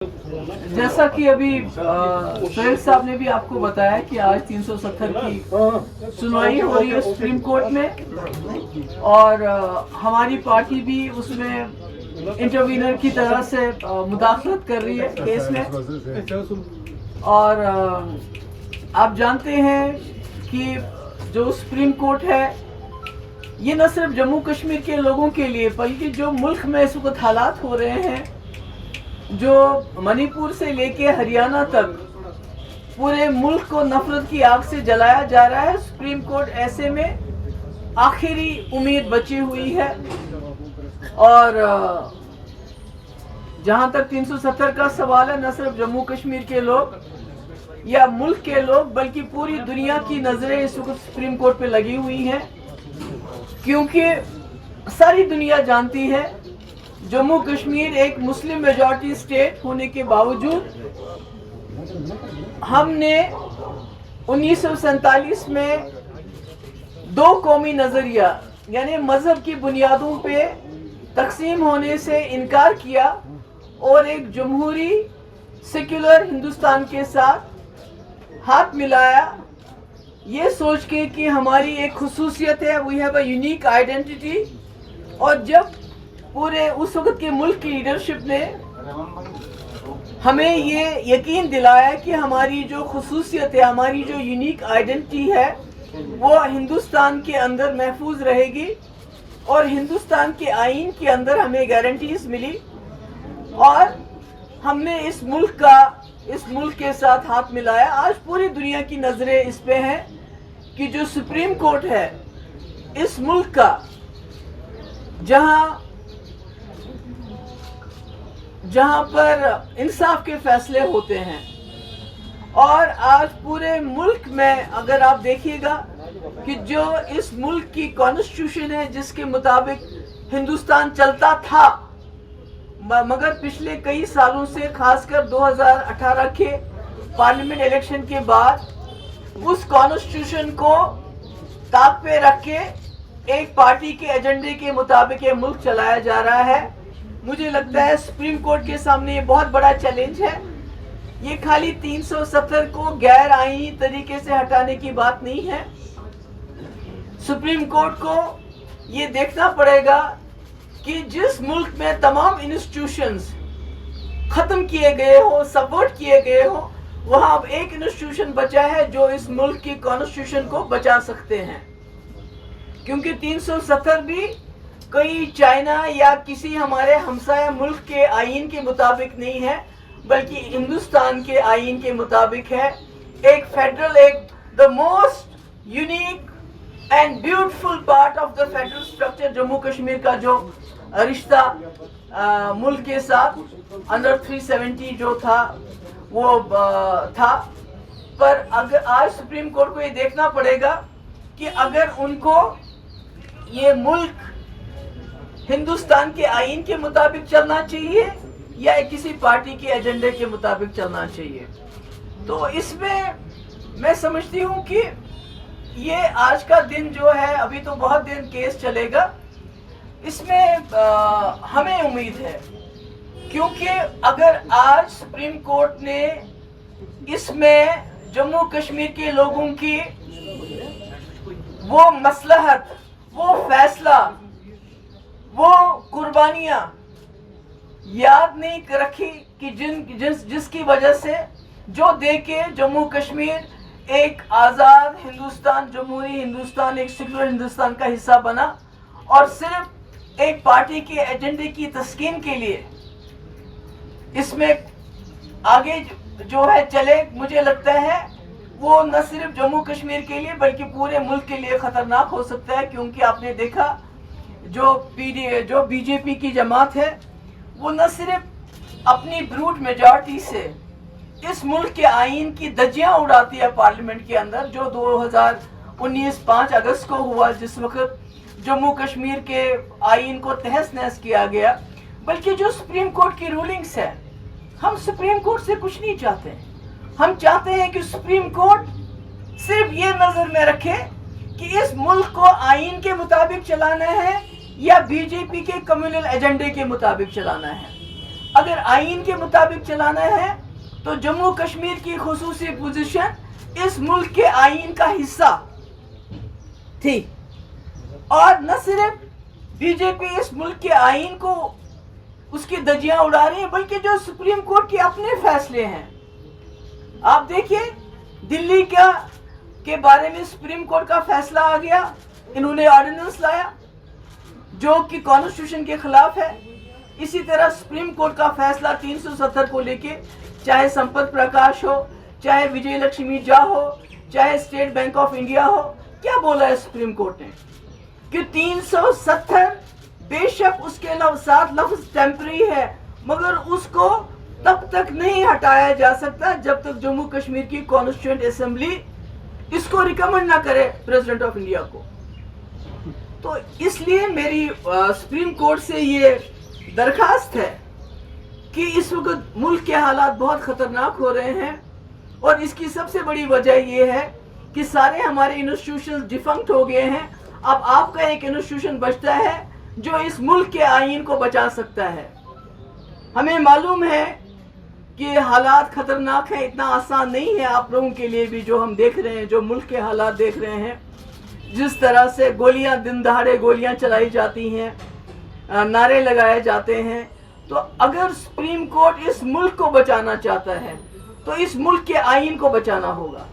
जैसा कि अभी सोहेल साहब ने भी आपको बताया कि आज 370 की सुनवाई हो रही है सुप्रीम कोर्ट में और हमारी पार्टी भी उसमें इंटरवीनर की तरह से मुदाखलत कर रही है केस में। और आप जानते हैं कि जो सुप्रीम कोर्ट है ये न सिर्फ जम्मू कश्मीर के लोगों के लिए बल्कि जो मुल्क में इस वक्त हालात हो रहे हैं, जो मणिपुर से लेके हरियाणा तक पूरे मुल्क को नफरत की आग से जलाया जा रहा है, सुप्रीम कोर्ट ऐसे में आखिरी उम्मीद बची हुई है। और जहां तक 370 का सवाल है, न सिर्फ जम्मू कश्मीर के लोग या मुल्क के लोग बल्कि पूरी दुनिया की नजरें इस वक्त सुप्रीम कोर्ट पे लगी हुई हैं, क्योंकि सारी दुनिया जानती है जम्मू कश्मीर एक मुस्लिम मेजॉरिटी स्टेट होने के बावजूद हमने 1947 में दो कौमी नजरिया यानी मजहब की बुनियादों पे तकसीम होने से इनकार किया और एक जमहूरी सेक्युलर हिंदुस्तान के साथ हाथ मिलाया, ये सोच के कि हमारी एक खुसूसियत है, we have a unique identity. और जब पूरे उस वक्त के मुल्क की लीडरशिप ने हमें ये यकीन दिलाया कि हमारी जो खुसूसियत है, हमारी जो यूनिक आइडेंटिटी है वो हिंदुस्तान के अंदर महफूज रहेगी और हिंदुस्तान के आईन के अंदर हमें गारंटीज मिली और हमने इस मुल्क के साथ हाथ मिलाया। आज पूरी दुनिया की नजरें इस पे हैं कि जो सुप्रीम कोर्ट है इस मुल्क का, जहां पर इंसाफ के फैसले होते हैं, और आज पूरे मुल्क में अगर आप देखिएगा कि जो इस मुल्क की कॉन्स्टिट्यूशन है जिसके मुताबिक हिंदुस्तान चलता था, मगर पिछले कई सालों से खासकर 2018 के पार्लियामेंट इलेक्शन के बाद उस कॉन्स्टिट्यूशन को ताक पे रख के एक पार्टी के एजेंडे के मुताबिक ये मुल्क चलाया जा रहा है। मुझे लगता है सुप्रीम कोर्ट के सामने ये बहुत बड़ा चैलेंज है। ये खाली 370 को गैर आईनी तरीके से हटाने की बात नहीं है। सुप्रीम कोर्ट को ये देखना पड़ेगा कि जिस मुल्क में तमाम इंस्टीट्यूशंस खत्म किए गए हो, सबवर्ट किए गए हो, वहां अब एक इंस्टीट्यूशन बचा है जो इस मुल्क की कॉन्स्टिट्यूशन को बचा सकते हैं, क्योंकि 370 भी कोई चाइना या किसी हमारे हमसाया मुल्क के आईन के मुताबिक नहीं है, बल्कि हिंदुस्तान के आईन के मुताबिक है। एक फेडरल, एक the most unique and beautiful part of the federal structure Jammu Kashmir का जो रिश्ता मुल्क के साथ अंडर 370 जो था वो था। पर अगर आज सुप्रीम कोर्ट को ये देखना पड़ेगा कि अगर उनको ये मुल्क हिंदुस्तान के आईन के मुताबिक चलना चाहिए या किसी पार्टी के एजेंडे के मुताबिक चलना चाहिए। तो इसमें मैं समझती हूँ कि ये आज का दिन जो है, अभी तो बहुत दिन केस चलेगा, इसमें हमें उम्मीद है, क्योंकि अगर आज सुप्रीम कोर्ट ने इसमें जम्मू कश्मीर के लोगों की वो मसलहत, वो फैसला, वो कुर्बानियां याद नहीं रखी कि जिसकी वजह से जो दे के जम्मू कश्मीर एक आज़ाद हिंदुस्तान, जमहूरी हिंदुस्तान, एक सेक्युलर हिंदुस्तान का हिस्सा बना और सिर्फ एक पार्टी के एजेंडे की तस्कीन के लिए इसमें आगे जो है चले, मुझे लगता है वो न सिर्फ जम्मू कश्मीर के लिए बल्कि पूरे मुल्क के लिए खतरनाक हो सकता है। क्योंकि आपने देखा जो बीजेपी की जमात है वो न सिर्फ अपनी ब्रूट मेजॉरिटी से इस मुल्क के आईन की धज्जियां उड़ाती है पार्लियामेंट के अंदर, जो 2019 5 अगस्त को हुआ, जिस वक्त जम्मू कश्मीर के आईन को तहस नहस किया गया, बल्कि जो सुप्रीम कोर्ट की रूलिंग्स है, हम सुप्रीम कोर्ट से कुछ नहीं चाहते। हम चाहते हैं कि सुप्रीम कोर्ट सिर्फ ये नजर में रखे कि इस मुल्क को आईन के मुताबिक चलाना है या बीजेपी के कम्युनल एजेंडे के मुताबिक चलाना है। अगर आइन के मुताबिक चलाना है तो जम्मू कश्मीर की खुसूसी पोजीशन इस मुल्क के आइन का हिस्सा थी। और न सिर्फ बीजेपी इस मुल्क के आइन को उसकी धज्जियां उड़ा रही है, बल्कि जो सुप्रीम कोर्ट के अपने फैसले हैं, आप देखिए दिल्ली के बारे में सुप्रीम कोर्ट का फैसला आ गया, इन्होंने ऑर्डिनेंस लाया जो कि कॉन्स्टिट्यूशन के खिलाफ है। इसी तरह सुप्रीम कोर्ट का फैसला 370 को लेके, चाहे संपत प्रकाश हो, चाहे विजय लक्ष्मी झा हो, चाहे स्टेट बैंक ऑफ इंडिया हो, क्या बोला है सुप्रीम कोर्ट ने कि 370 बेशक उसके साथ लफ्ज टेम्पररी है, मगर उसको तब तक नहीं हटाया जा सकता जब तक जम्मू कश्मीर की कॉन्स्टिट्यूएंट असेंबली इसको रिकमेंड ना करे प्रेसिडेंट ऑफ इंडिया को। तो इसलिए मेरी सुप्रीम कोर्ट से ये दरखास्त है कि इस वक्त मुल्क के हालात बहुत खतरनाक हो रहे हैं, और इसकी सबसे बड़ी वजह ये है कि सारे हमारे इंस्टीट्यूशन डिफंक्ट हो गए हैं। अब आपका एक इंस्टीट्यूशन बचता है जो इस मुल्क के आइन को बचा सकता है। हमें मालूम है कि हालात खतरनाक है, इतना आसान नहीं है आप लोगों के लिए भी, जो हम देख रहे हैं, जो मुल्क के हालात देख रहे हैं, जिस तरह से गोलियां दिन दहाड़े गोलियां चलाई जाती हैं, नारे लगाए जाते हैं। तो अगर सुप्रीम कोर्ट इस मुल्क को बचाना चाहता है तो इस मुल्क के आइन को बचाना होगा।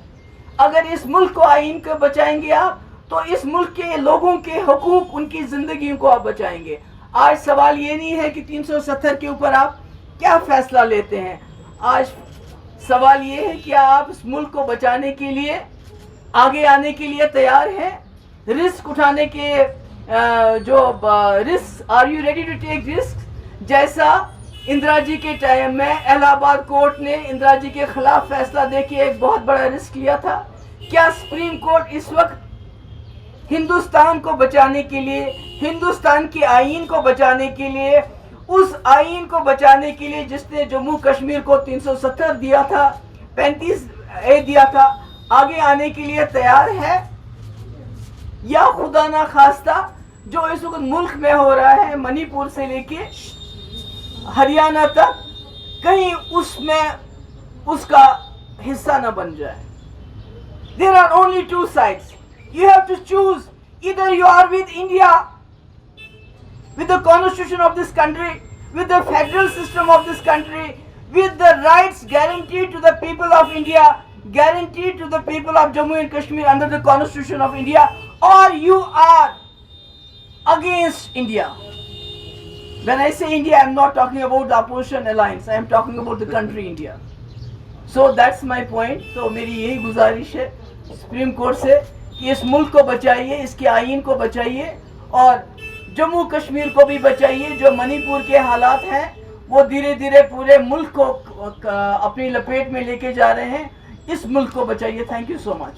अगर इस मुल्क को आइन को बचाएंगे आप तो इस मुल्क के लोगों के हुकूक, उनकी जिंदगी को आप बचाएंगे। आज सवाल ये नहीं है कि 370 के ऊपर आप क्या फैसला लेते हैं, आज सवाल ये है कि आप इस मुल्क को बचाने के लिए आगे आने के लिए तैयार हैं, रिस्क उठाने के जो risk, are you ready to take risk? जैसा इंदिरा जी के टाइम में इलाहाबाद कोर्ट ने इंदिरा जी के खिलाफ फैसला देके एक बहुत बड़ा रिस्क लिया था। क्या सुप्रीम कोर्ट इस वक्त हिंदुस्तान को बचाने के लिए, हिंदुस्तान के आइन को बचाने के लिए, उस आइन को बचाने के लिए जिसने जम्मू कश्मीर को 370 दिया था, 35A दिया था, आगे आने के लिए तैयार है? या खुदा ना खास्ता जो इस वक्त मुल्क में हो रहा है, मणिपुर से लेके हरियाणा तक, कहीं उसमें उसका हिस्सा न बन जाए? There are only two sides. You have to choose. Either you are with India, with the constitution of this country, with the federal system of this country, with the rights guaranteed to the people of India, guaranteed to the people of Jammu and Kashmir under the constitution of India, or you are against India. When I say India, I am not talking about the opposition alliance. I am talking about the country India. So that's my point. तो मेरी यही गुजारिश है supreme court से कि इस मुल्क को बचाइए, इसके आइन को बचाइए, और जम्मू कश्मीर को भी बचाइए। जो मणिपुर के हालात हैं वो धीरे धीरे पूरे मुल्क को अपनी लपेट में लेके जा रहे हैं। इस मुल्क को बचाइए। Thank you so much.